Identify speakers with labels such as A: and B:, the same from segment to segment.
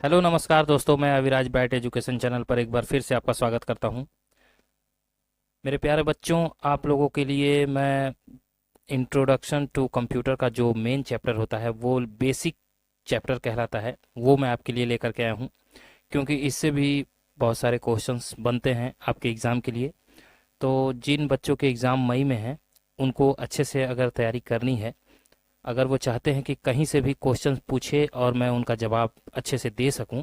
A: Hello नमस्कार दोस्तों, मैं अविराज बैट एजुकेशन चैनल पर एक बार फिर से आपका स्वागत करता हूं। मेरे प्यारे बच्चों, आप लोगों के लिए मैं इंट्रोडक्शन टू कंप्यूटर का जो मेन चैप्टर होता है वो बेसिक चैप्टर कहलाता है, वो मैं आपके लिए लेकर के आया हूं। क्योंकि इससे भी बहुत सारे क्वेश्चंस बनते हैं आपके एग्ज़ाम के लिए। तो जिन बच्चों के एग्ज़ाम मई में हैं उनको अच्छे से अगर तैयारी करनी है, अगर वो चाहते हैं कि कहीं से भी क्वेश्चन पूछे और मैं उनका जवाब अच्छे से दे सकूं,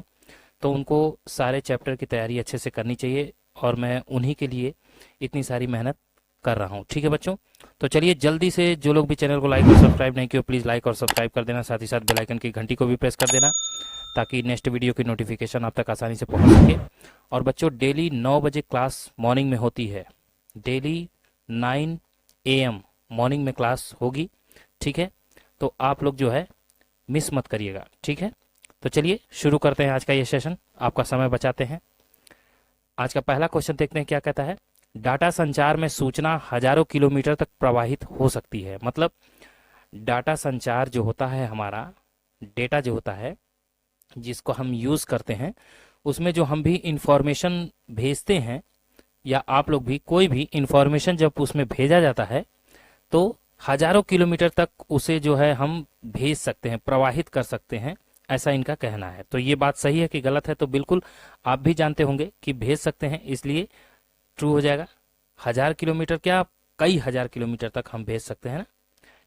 A: तो उनको सारे चैप्टर की तैयारी अच्छे से करनी चाहिए। और मैं उन्हीं के लिए इतनी सारी मेहनत कर रहा हूँ। ठीक है बच्चों, तो चलिए जल्दी से जो लोग भी चैनल को लाइक और सब्सक्राइब नहीं किए प्लीज़ लाइक और सब्सक्राइब कर देना, साथ ही साथ बेल आइकन की घंटी को भी प्रेस कर देना ताकि नेक्स्ट वीडियो की नोटिफिकेशन आप तक आसानी से पहुंच सके। और बच्चों, डेली 9 बजे क्लास मॉर्निंग में होती है। डेली 9 AM मॉर्निंग में क्लास होगी। ठीक है, तो आप लोग जो है मिस मत करिएगा। ठीक है, तो चलिए शुरू करते हैं आज का ये सेशन, आपका समय बचाते हैं। आज का पहला क्वेश्चन देखते हैं क्या कहता है। डाटा संचार में सूचना हजारों किलोमीटर तक प्रवाहित हो सकती है। मतलब डाटा संचार जो होता है, हमारा डेटा जो होता है जिसको हम यूज करते हैं, उसमें जो हम भी इंफॉर्मेशन भेजते हैं या आप लोग भी कोई भी इंफॉर्मेशन जब उसमें भेजा जाता है तो हजारों किलोमीटर तक उसे जो है हम भेज सकते हैं, प्रवाहित कर सकते हैं, ऐसा इनका कहना है। तो ये बात सही है कि गलत है, तो बिल्कुल आप भी जानते होंगे कि भेज सकते हैं, इसलिए ट्रू हो जाएगा। 1000 किलोमीटर क्या, कई हजार किलोमीटर तक हम भेज सकते हैं ना।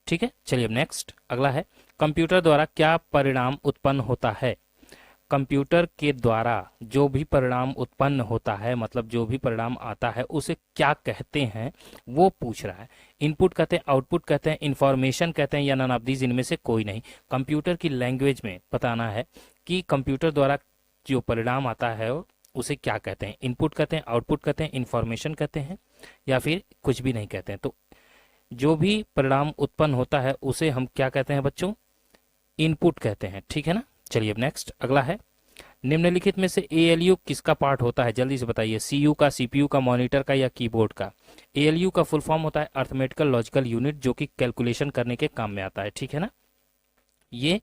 A: ठीक है, चलिए अब नेक्स्ट अगला है। कंप्यूटर द्वारा क्या परिणाम उत्पन्न होता है। कंप्यूटर के द्वारा जो भी परिणाम उत्पन्न होता है, मतलब जो भी परिणाम आता है, उसे क्या कहते हैं वो पूछ रहा है। इनपुट कहते हैं, आउटपुट कहते हैं, इंफॉर्मेशन कहते हैं, या नन ऑफ दीज इनमें से कोई नहीं। कंप्यूटर की लैंग्वेज में बताना है कि कंप्यूटर द्वारा जो परिणाम आता है उसे क्या कहते हैं। इनपुट कहते हैं, आउटपुट कहते हैं, इंफॉर्मेशन कहते हैं, या फिर कुछ भी नहीं कहते हैं। तो जो भी परिणाम उत्पन्न होता है उसे हम क्या कहते हैं बच्चों, इनपुट कहते हैं। ठीक है ना, चलिए अब नेक्स्ट अगला है। निम्नलिखित में से एएलयू किसका पार्ट होता है, जल्दी से बताइए। सीयू का, सीपीयू का, मॉनिटर का, या कीबोर्ड का। एएलयू का फुल फॉर्म होता है अर्थमेटिकल लॉजिकल यूनिट, जो कि कैलकुलेशन करने के काम में आता है। ठीक है ना, ये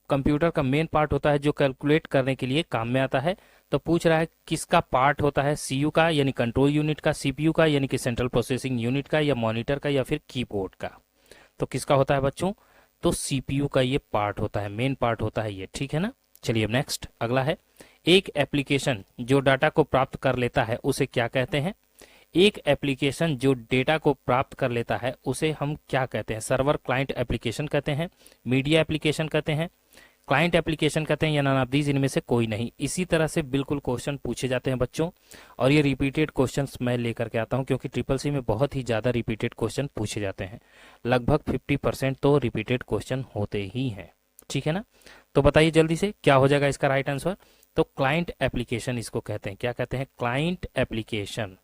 A: कंप्यूटर का मेन पार्ट होता है जो कैलकुलेट करने के लिए काम में आता है। तो पूछ रहा है किसका पार्ट होता है, सीयू का यानी कंट्रोल यूनिट का, सीपीयू का यानी कि सेंट्रल प्रोसेसिंग यूनिट का, या मॉनिटर का, या फिर कीबोर्ड का। तो किसका होता है बच्चों, तो सीपीयू का ये पार्ट होता है, मेन पार्ट होता है ये। ठीक है ना, चलिए अब नेक्स्ट अगला है। एक एप्लीकेशन जो डाटा को प्राप्त कर लेता है उसे क्या कहते हैं। एक एप्लीकेशन जो डेटा को प्राप्त कर लेता है उसे हम क्या कहते हैं। सर्वर क्लाइंट एप्लीकेशन कहते हैं, मीडिया एप्लीकेशन कहते हैं, क्लाइंट एप्लीकेशन कहते हैं, या नन ऑफ दीज इनमें से कोई नहीं। इसी तरह से बिल्कुल क्वेश्चन पूछे जाते हैं बच्चों, और ये रिपीटेड क्वेश्चंस मैं लेकर के आता हूं क्योंकि ट्रिपल सी में बहुत ही ज़्यादा रिपीटेड क्वेश्चन पूछे जाते हैं। लगभग 50% तो रिपीटेड क्वेश्चन होते ही हैं। ठीक है ना, तो बताइए जल्दी से क्या हो जाएगा इसका राइट आंसर। तो क्लाइंट एप्लीकेशन इसको कहते हैं, क्या कहते हैं, क्लाइंट एप्लीकेशन।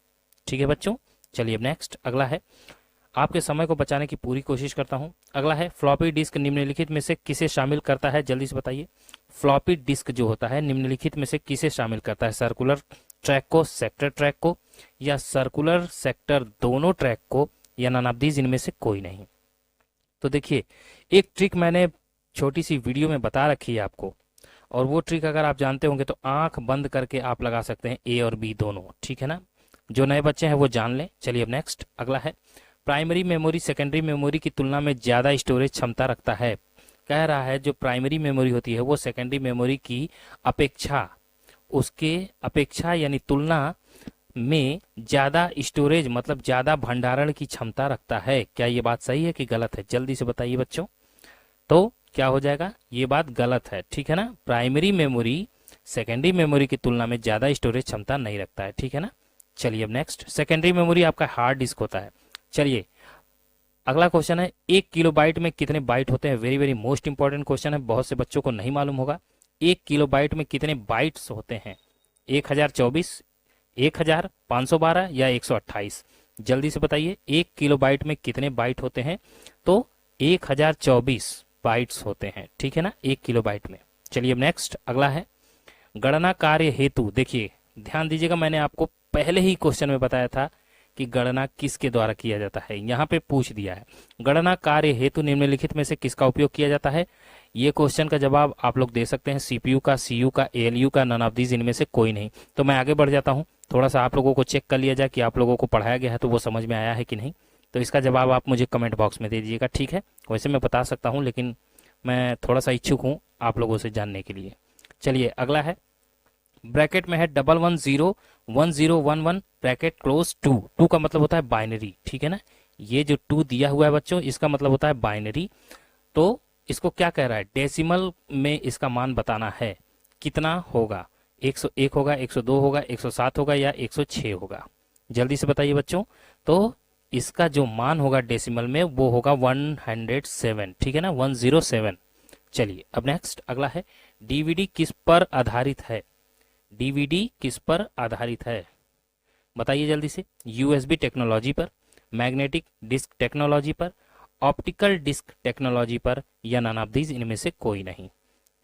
A: ठीक है बच्चों, चलिए अब नेक्स्ट अगला है। आपके समय को बचाने की पूरी कोशिश करता हूं। अगला है, फ्लॉपी डिस्क निम्नलिखित में से किसे शामिल करता है, जल्दी से बताइए। फ्लॉपी डिस्क जो होता है निम्नलिखित में से किसे शामिल करता है। सर्कुलर ट्रैक को, सेक्टर ट्रैक को, या सर्कुलर सेक्टर दोनों ट्रैक को, या नन ऑफ दीज इनमें से कोई नहीं। तो देखिए, एक ट्रिक मैंने छोटी सी वीडियो में बता रखी है आपको, और वो ट्रिक अगर आप जानते होंगे तो आंख बंद करके आप लगा सकते हैं ए और बी दोनों। ठीक है ना, जो नए बच्चे हैं वो जान लें। चलिए अब नेक्स्ट अगला है। प्राइमरी मेमोरी सेकेंडरी मेमोरी की तुलना में ज़्यादा स्टोरेज क्षमता रखता है। कह रहा है जो प्राइमरी मेमोरी होती है वो सेकेंडरी मेमोरी की अपेक्षा, उसके अपेक्षा यानी तुलना में ज़्यादा स्टोरेज मतलब ज़्यादा भंडारण की क्षमता रखता है। क्या ये बात सही है कि गलत है, जल्दी से बताइए बच्चों। तो क्या हो जाएगा, ये बात गलत है। ठीक है ना, प्राइमरी मेमोरी सेकेंडरी मेमोरी की तुलना में ज़्यादा स्टोरेज क्षमता नहीं रखता है। ठीक है ना, चलिए अब नेक्स्ट। सेकेंडरी मेमोरी आपका हार्ड डिस्क होता है। चलिए अगला क्वेश्चन है, 1 किलोबाइट में कितने बाइट होते हैं। Very very most important question है, बहुत से बच्चों को नहीं मालूम होगा। 1 किलोबाइट में कितने बाइट्स होते हैं। 1024, 1512, या 128। जल्दी से बताइए, 1 किलोबाइट में कितने बाइट होते हैं। तो 1024 बाइट्स होते हैं। ठीक है ना, 1 किलोबाइट में। चलिए अब नेक्स्ट अगला है। गणना कार्य हेतु, देखिए ध्यान दीजिएगा, मैंने आपको पहले ही क्वेश्चन में बताया था कि गणना किसके द्वारा किया जाता है। यहाँ पे पूछ दिया है गणना कार्य हेतु निम्नलिखित में से किसका उपयोग किया जाता है। ये क्वेश्चन का जवाब आप लोग दे सकते हैं सीपीयू का, सीयू का, एएलयू का, नन ऑफ दीज, इनमें से कोई नहीं। तो मैं आगे बढ़ जाता हूँ, थोड़ा सा आप लोगों को चेक कर लिया जाए कि आप लोगों को पढ़ाया गया है तो वो समझ में आया है कि नहीं। तो इसका जवाब आप मुझे कमेंट बॉक्स में दे दीजिएगा, ठीक है। वैसे मैं बता सकता हूँ लेकिन मैं थोड़ा सा इच्छुक हूँ आप लोगों से जानने के लिए। चलिए अगला है, ब्रैकेट में है 11101011 ब्रैकेट क्लोज 2। 2 का मतलब होता है बाइनरी, ठीक है ना। ये जो 2 दिया हुआ है बच्चों, इसका मतलब होता है बाइनरी। तो इसको क्या कह रहा है, डेसिमल में इसका मान बताना है, कितना होगा, 101 होगा, 102 होगा, 107 होगा या 106 होगा। जल्दी से बताइए बच्चों। तो इसका जो मान होगा डेसिमल में वो होगा 107, ठीक है ना, 107। चलिए अब नेक्स्ट अगला है, डीवीडी किस पर आधारित है। डीवीडी किस पर आधारित है बताइए जल्दी से। यूएसबी टेक्नोलॉजी पर, मैग्नेटिक डिस्क टेक्नोलॉजी पर, ऑप्टिकल डिस्क टेक्नोलॉजी पर या नन ऑफ दीज, इनमें से कोई नहीं।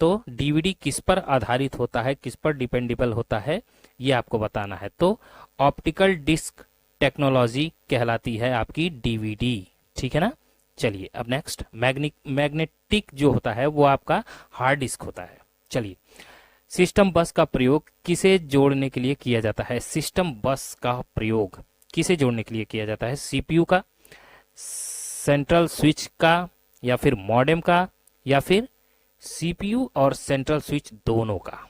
A: तो डीवीडी किस पर आधारित होता है, किस पर डिपेंडेबल होता है, ये आपको बताना है। तो ऑप्टिकल डिस्क टेक्नोलॉजी कहलाती है आपकी डीवीडी, ठीक है ना। चलिए अब नेक्स्ट, मैग्नेटिक जो होता है वो आपका हार्ड डिस्क होता है। चलिए, सिस्टम बस का प्रयोग किसे जोड़ने के लिए किया जाता है। सिस्टम बस का प्रयोग किसे जोड़ने के लिए किया जाता है, सीपीयू का, सेंट्रल स्विच का, या फिर मॉडेम का, या फिर सीपीयू और सेंट्रल स्विच दोनों का।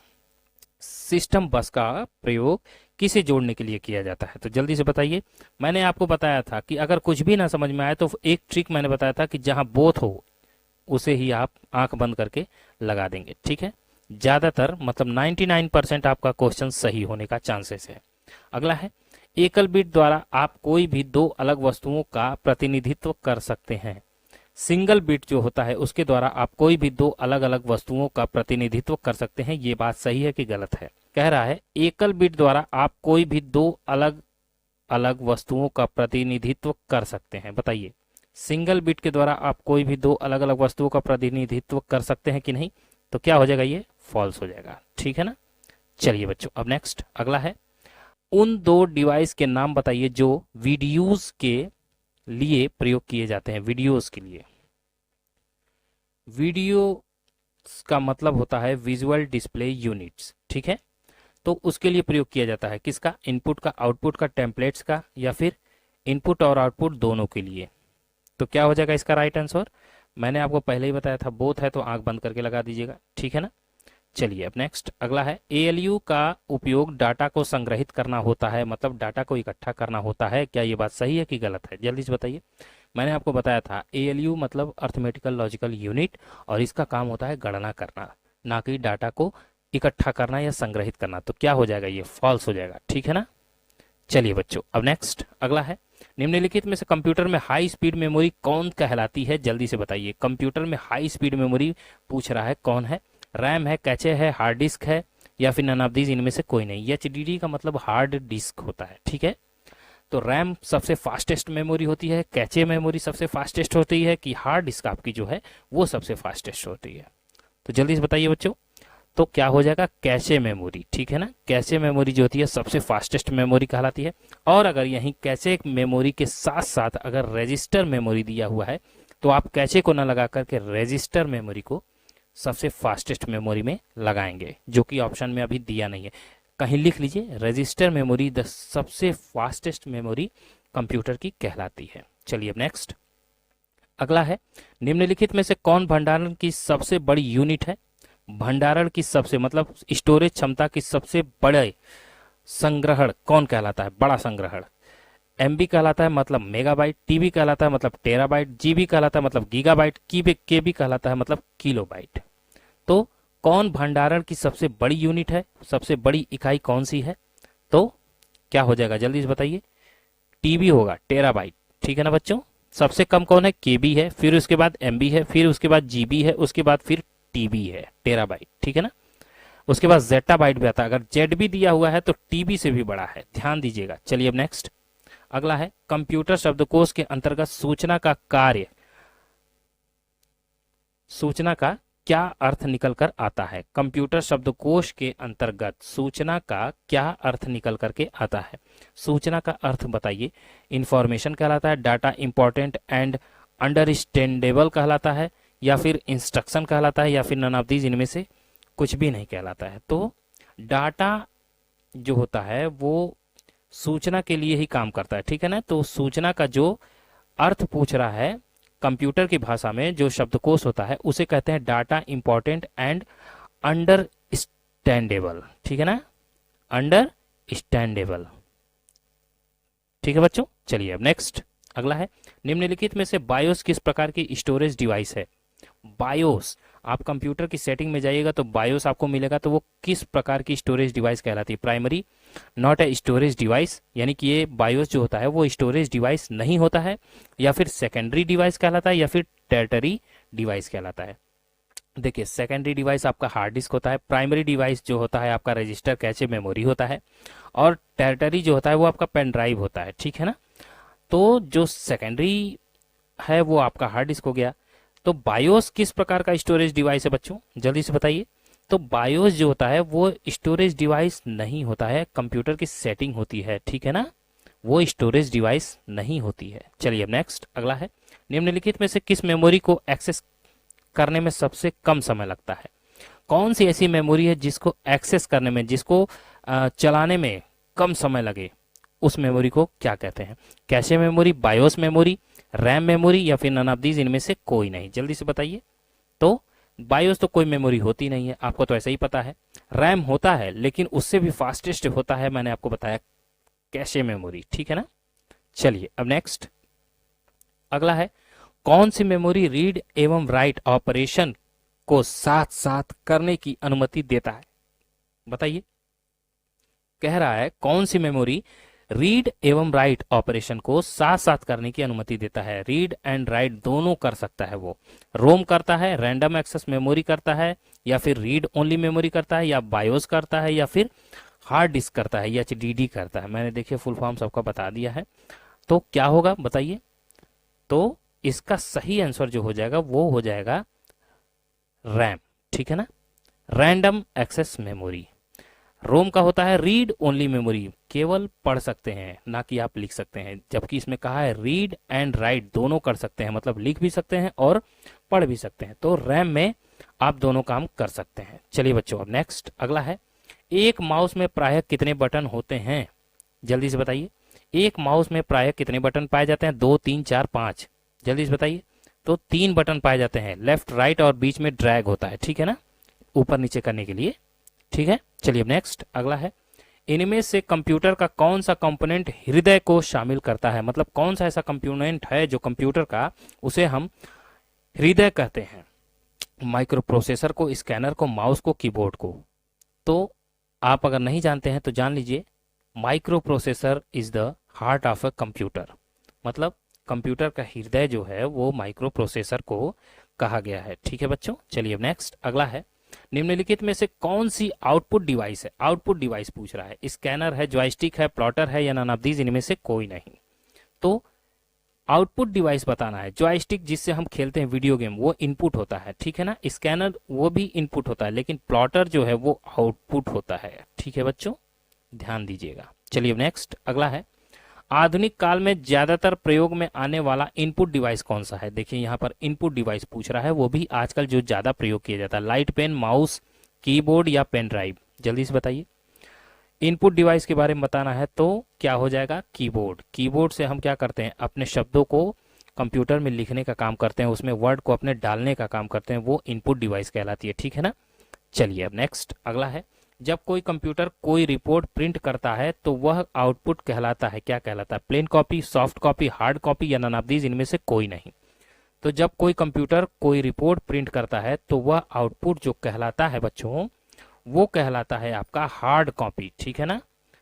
A: सिस्टम बस का प्रयोग किसे जोड़ने के लिए किया जाता है, तो जल्दी से बताइए। मैंने आपको बताया था कि अगर कुछ भी ना समझ में आए तो एक ट्रिक मैंने बताया था कि जहां बोथ हो उसे ही आप आंख बंद करके लगा देंगे, ठीक है। ज्यादातर मतलब 99% आपका क्वेश्चन सही होने का चांसेस है। अगला है, एकल बिट द्वारा आप कोई भी दो अलग वस्तुओं का प्रतिनिधित्व कर सकते हैं। सिंगल बिट जो होता है उसके द्वारा आप कोई भी दो अलग अलग वस्तुओं का प्रतिनिधित्व कर सकते हैं। ये बात सही है कि गलत है। कह रहा है एकल बिट द्वारा आप कोई भी दो अलग अलग वस्तुओं का प्रतिनिधित्व कर सकते हैं। बताइए, सिंगल बिट के द्वारा आप कोई भी दो अलग अलग वस्तुओं का प्रतिनिधित्व कर सकते हैं कि नहीं, तो क्या हो जाएगा, ये फॉल्स हो जाएगा, ठीक है ना। चलिए बच्चों अब नेक्स्ट अगला है, उन दो डिवाइस के नाम बताइए जो वीडियोस के लिए प्रयोग किए जाते हैं। वीडियोस के लिए, वीडियो का मतलब होता है विजुअल डिस्प्ले यूनिट्स, ठीक है। तो उसके लिए प्रयोग किया जाता है किसका, इनपुट का, आउटपुट का, टेम्पलेट्स का, या फिर इनपुट और आउटपुट दोनों के लिए। तो क्या हो जाएगा इसका राइट आंसर, मैंने आपको पहले ही बताया था, बोथ है तो आंख बंद करके लगा दीजिएगा, ठीक है ना। चलिए अब नेक्स्ट अगला है, एएलयू का उपयोग डाटा को संग्रहित करना होता है, मतलब डाटा को इकट्ठा करना होता है। क्या ये बात सही है कि गलत है, जल्दी से बताइए। मैंने आपको बताया था एएलयू मतलब अर्थमेटिकल लॉजिकल यूनिट, और इसका काम होता है गणना करना, ना कि डाटा को इकट्ठा करना या संग्रहित करना। तो क्या हो जाएगा, ये फॉल्स हो जाएगा, ठीक है ना। चलिए बच्चों अब नेक्स्ट अगला है, निम्नलिखित में से कंप्यूटर में हाई स्पीड मेमोरी कौन कहलाती है, जल्दी से बताइए। कंप्यूटर में हाई स्पीड मेमोरी पूछ रहा है, कौन है, रैम है, कैचे है, हार्ड डिस्क है, या फिर नन ऑफ दीज, इनमें से कोई नहीं। एचडीडी का मतलब हार्ड डिस्क होता है, ठीक है। तो रैम सबसे फास्टेस्ट मेमोरी होती है, कैचे मेमोरी सबसे फास्टेस्ट होती है, कि हार्ड डिस्क आपकी जो है वो सबसे फास्टेस्ट होती है। तो जल्दी से बताइए बच्चों, तो क्या हो जाएगा, कैचे मेमोरी, ठीक है ना। कैचे मेमोरी जो होती है सबसे फास्टेस्ट मेमोरी कहलाती है। और अगर यहीं कैचे मेमोरी के साथ साथ अगर रजिस्टर मेमोरी दिया हुआ है तो आप कैचे को ना लगा करके रजिस्टर मेमोरी को सबसे फास्टेस्ट मेमोरी में लगाएंगे, जो कि ऑप्शन में अभी दिया नहीं है। कहीं लिख लीजिए, रजिस्टर मेमोरी द सबसे फास्टेस्ट मेमोरी कंप्यूटर की कहलाती है। चलिए अब नेक्स्ट अगला है, निम्नलिखित में से कौन भंडारण की सबसे बड़ी यूनिट है। भंडारण की सबसे मतलब स्टोरेज क्षमता की सबसे बड़े संग्रहण कौन कहलाता है, बड़ा संग्रहण। एमबी कहलाता है मतलब मेगाबाइट, टीबी कहलाता है मतलब टेराबाइट, जीबी कहलाता है मतलब गीगाबाइट, केबी कहलाता है मतलब किलोबाइट। तो कौन भंडारण की सबसे बड़ी यूनिट है, सबसे बड़ी इकाई कौन सी है, तो क्या हो जाएगा जल्दी से बताइए। टीबी होगा, टेराबाइट, ठीक है ना बच्चों। सबसे कम कौन है, केबी है, फिर उसके बाद एमबी है, फिर उसके बाद जीबी है, उसके बाद फिर टीबी है, टेराबाइट, ठीक है ना। उसके बाद जेटाबाइट भी आता है। अगर जेड भी दिया हुआ है तो टीबी से भी बड़ा है, ध्यान दीजिएगा। चलिए अब नेक्स्ट अगला है, कंप्यूटर शब्दकोश के अंतर्गत सूचना का कार्य, सूचना का क्या अर्थ निकल कर आता है। कंप्यूटर शब्दकोश के अंतर्गत सूचना का क्या अर्थ निकल करके आता है। सूचना का अर्थ बताइए। इंफॉर्मेशन कहलाता है, डाटा इंपॉर्टेंट एंड अंडरस्टैंडेबल कहलाता है, या फिर इंस्ट्रक्शन कहलाता है, या फिर नन ऑफ दीज इनमें से कुछ भी नहीं कहलाता है। तो डाटा जो होता है वो सूचना के लिए ही काम करता है, ठीक है ना। तो सूचना का जो अर्थ पूछ रहा है कंप्यूटर की भाषा में, जो शब्दकोश होता है, उसे कहते हैं डाटा इंपॉर्टेंट एंड अंडरस्टैंडेबल, ठीक है ना, अंडरस्टैंडेबल। ठीक है बच्चों, चलिए अब नेक्स्ट अगला है, निम्नलिखित में से बायोस किस प्रकार की स्टोरेज डिवाइस है। बायोस, आप कंप्यूटर की सेटिंग में जाइएगा तो बायोस आपको मिलेगा, तो वो किस प्रकार की स्टोरेज डिवाइस कहलाती है। Primary not a storage device, यानी कि ये बायोस जो होता है वो स्टोरेज डिवाइस नहीं होता है, या फिर सेकेंडरी डिवाइस कहलाता है, या फिर टर्टरी डिवाइस कहलाता है। देखिए, सेकेंडरी डिवाइस आपका हार्ड डिस्क होता है, प्राइमरी डिवाइस जो होता है आपका रजिस्टर कैचे मेमोरी होता है, और टर्टरी जो होता है वो आपका पेन ड्राइव होता है, ठीक है ना। तो जो सेकेंडरी है वो आपका हार्ड डिस्क हो गया। तो बायोस किस प्रकार का स्टोरेज डिवाइस है बच्चों, जल्दी से बताइए। तो बायोस जो होता है वो स्टोरेज डिवाइस नहीं होता है, कंप्यूटर की सेटिंग होती है, ठीक है ना, वो स्टोरेज डिवाइस नहीं होती है। चलिए अब नेक्स्ट अगला है, निम्नलिखित में से किस मेमोरी को एक्सेस करने में सबसे कम समय लगता है। कौन सी ऐसी मेमोरी है जिसको एक्सेस करने में, जिसको चलाने में कम समय लगे, उस मेमोरी को क्या कहते हैं। Cache memory, BIOS memory, RAM memory, या फिर नन ऑफ दीज इनमें से कोई नहीं, जल्दी से बताइए। तो बायोस तो कोई मेमोरी होती नहीं है, आपको तो ऐसा ही पता है। रैम होता है लेकिन उससे भी फास्टेस्ट होता है, मैंने आपको बताया, कैशे मेमोरी, ठीक है ना। चलिए अब नेक्स्ट अगला है, कौन सी मेमोरी रीड एवं राइट ऑपरेशन को साथ साथ करने की अनुमति देता है। बताइए, कह रहा है कौन सी मेमोरी रीड एवं राइट ऑपरेशन को साथ साथ करने की अनुमति देता है। रीड एंड राइट दोनों कर सकता है वो। रोम करता है, रैंडम एक्सेस मेमोरी करता है, या फिर रीड ओनली मेमोरी करता है, या बायोस करता है, या फिर हार्ड डिस्क करता है, या एचडीडी करता है। मैंने देखिए फुल फॉर्म सबका बता दिया है, तो क्या होगा बताइए। तो इसका सही आंसर जो हो जाएगा वो हो जाएगा रैम, ठीक है ना, रैंडम एक्सेस मेमोरी। रोम का होता है रीड ओनली मेमोरी, केवल पढ़ सकते हैं ना कि आप लिख सकते हैं, जबकि इसमें कहा है रीड एंड राइट दोनों कर सकते हैं, मतलब लिख भी सकते हैं और पढ़ भी सकते हैं। तो रैम में आप दोनों काम कर सकते हैं। चलिए बच्चों अब नेक्स्ट अगला है, एक माउस में प्रायः कितने बटन होते हैं, जल्दी से बताइए। एक माउस में प्रायः कितने बटन पाए जाते हैं, 2 3 4 5, जल्दी से बताइए। तो 3 बटन पाए जाते हैं, लेफ्ट राइट और बीच में ड्रैग होता है, ठीक है ना, ऊपर नीचे करने के लिए, ठीक है। चलिए अब नेक्स्ट अगला है, इनमें से कंप्यूटर का कौन सा कंपोनेंट हृदय को शामिल करता है। मतलब कौन सा ऐसा कंपोनेंट है जो कंप्यूटर का, उसे हम हृदय कहते हैं। माइक्रो प्रोसेसर को, स्कैनर को, माउस को, कीबोर्ड को। तो आप अगर नहीं जानते हैं तो जान लीजिए, micro processor is the heart of a computer. मतलब कंप्यूटर का हृदय जो है वो माइक्रो प्रोसेसर को कहा गया है, ठीक है बच्चों। चलिए अब नेक्स्ट अगला है, निम्नलिखित में से कौन सी आउटपुट डिवाइस है। आउटपुट डिवाइस पूछ रहा है, स्कैनर है, जॉयस्टिक है, प्लॉटर है, या नन ऑफ दीज इनमें से कोई नहीं। तो आउटपुट डिवाइस बताना है। जॉयस्टिक जिससे हम खेलते हैं वीडियो गेम, वो इनपुट होता है, ठीक है ना। स्कैनर वो भी इनपुट होता है, लेकिन प्लॉटर जो है वो आउटपुट होता है, ठीक है बच्चों, ध्यान दीजिएगा। चलिए अब नेक्स्ट अगला है, आधुनिक काल में ज्यादातर प्रयोग में आने वाला इनपुट डिवाइस कौन सा है। देखिए यहाँ पर इनपुट डिवाइस पूछ रहा है, वो भी आजकल जो ज्यादा प्रयोग किया जाता है, लाइट पेन, माउस, कीबोर्ड, या पेन ड्राइव, जल्दी से बताइए। इनपुट डिवाइस के बारे में बताना है तो क्या हो जाएगा, कीबोर्ड। कीबोर्ड से हम क्या करते हैं, अपने शब्दों को कंप्यूटर में लिखने का काम करते हैं, उसमें वर्ड को अपने डालने का काम करते हैं, वो इनपुट डिवाइस कहलाती है, ठीक है ना। चलिए अब नेक्स्ट अगला है, जब कोई कंप्यूटर कोई रिपोर्ट प्रिंट करता है तो वह आउटपुट कहलाता है, क्या कहलाता है। Plain copy, soft copy, hard copy, या नन ऑफ दीज इनमें से कोई नहीं। तो जब कोई कंप्यूटर कोई रिपोर्ट प्रिंट करता है तो वह आउटपुट जो कहलाता है बच्चों, वो कहलाता है आपका हार्ड कॉपी, ठीक है ना।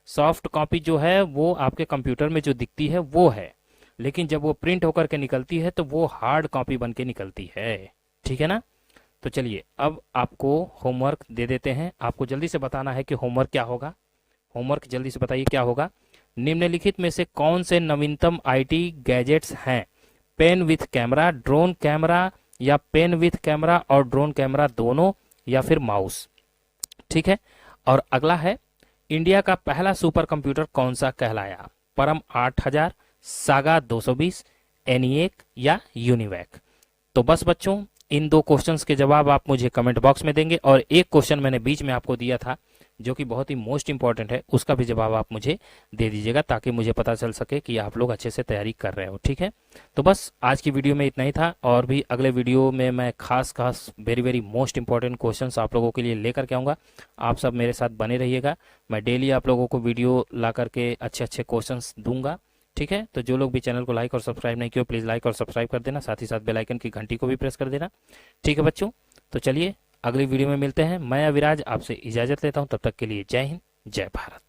A: सॉफ्ट कॉपी जो है वो आपके कंप्यूटर में जो दिखती है वो है, लेकिन जब वो प्रिंट होकर के निकलती है तो वो हार्ड कॉपी बन के निकलती है, ठीक है ना। तो चलिए अब आपको होमवर्क दे देते हैं, आपको जल्दी से बताना है कि होमवर्क क्या होगा। होमवर्क जल्दी से बताइए क्या होगा। निम्नलिखित में से कौन से नवीनतम आईटी गैजेट्स हैं। Pen with camera, drone camera, या पेन विथ कैमरा और ड्रोन कैमरा दोनों, या फिर माउस, ठीक है। और अगला है, इंडिया का पहला सुपर कंप्यूटर कौन सा कहलाया? परम 8000, सागा 220, एनिएक या यूनिवैक? तो बस बच्चों, इन दो क्वेश्चंस के जवाब आप मुझे कमेंट बॉक्स में देंगे, और एक क्वेश्चन मैंने बीच में आपको दिया था जो कि बहुत ही मोस्ट इंपॉर्टेंट है, उसका भी जवाब आप मुझे दे दीजिएगा, ताकि मुझे पता चल सके कि आप लोग अच्छे से तैयारी कर रहे हो। ठीक है, तो बस आज की वीडियो में इतना ही था, और भी अगले वीडियो में मैं खास खास very very most important questions आप लोगों के लिए लेकर के आऊँगा। आप सब मेरे साथ बने रहिएगा, मैं डेली आप लोगों को वीडियो ला करके अच्छे अच्छे क्वेश्चंस दूंगा। ठीक है, तो जो लोग भी चैनल को लाइक और सब्सक्राइब नहीं किए, प्लीज़ लाइक और सब्सक्राइब कर देना, साथ ही साथ बेल आइकन की घंटी को भी प्रेस कर देना। ठीक है बच्चों, तो चलिए अगली वीडियो में मिलते हैं। मैं अविराज आपसे इजाज़त लेता हूं, तब तक के लिए जय हिंद, जय भारत।